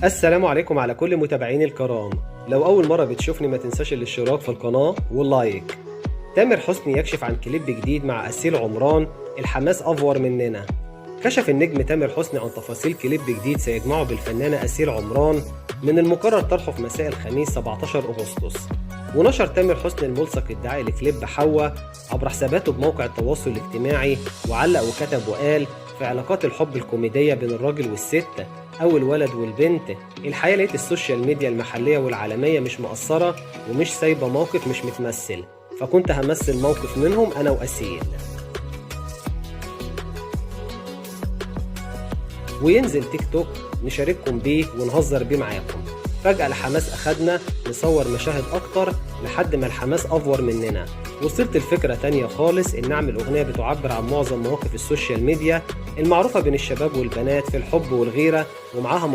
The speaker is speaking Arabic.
السلام عليكم على كل متابعيني الكرام. لو أول مرة بتشوفني ما تنساش الاشتراك في القناة واللايك. تامر حسني يكشف عن كليب جديد مع أسيل عمران، الحماس أفور مننا. كشف النجم تامر حسني عن تفاصيل كليب جديد سيجمعه بالفنانة أسيل عمران من المقرر طرحه في مساء الخميس 17 أغسطس. ونشر تامر حسني الملصق الدعائي لكليب حوا عبر حساباته بموقع التواصل الاجتماعي، وعلق وكتب وقال: في علاقات الحب الكوميدية بين الراجل والست أو الولد والبنت، الحقيقة لقيت السوشيال ميديا المحلية والعالمية مش مقصرة ومش سايبة موقف مش متمثل، فكنت همثل موقف منهم أنا وأسيل. وينزل تيك توك نشارككم بيه ونهزر بيه معاكم. فجأة الحماس أخدنا نصور مشاهد أكتر لحد ما الحماس أفور مننا. وصلت الفكرة تانية خالص، إن أعمل أغنية بتعبر عن معظم مواقف السوشيال ميديا المعروفة بين الشباب والبنات في الحب والغيرة، ومعاها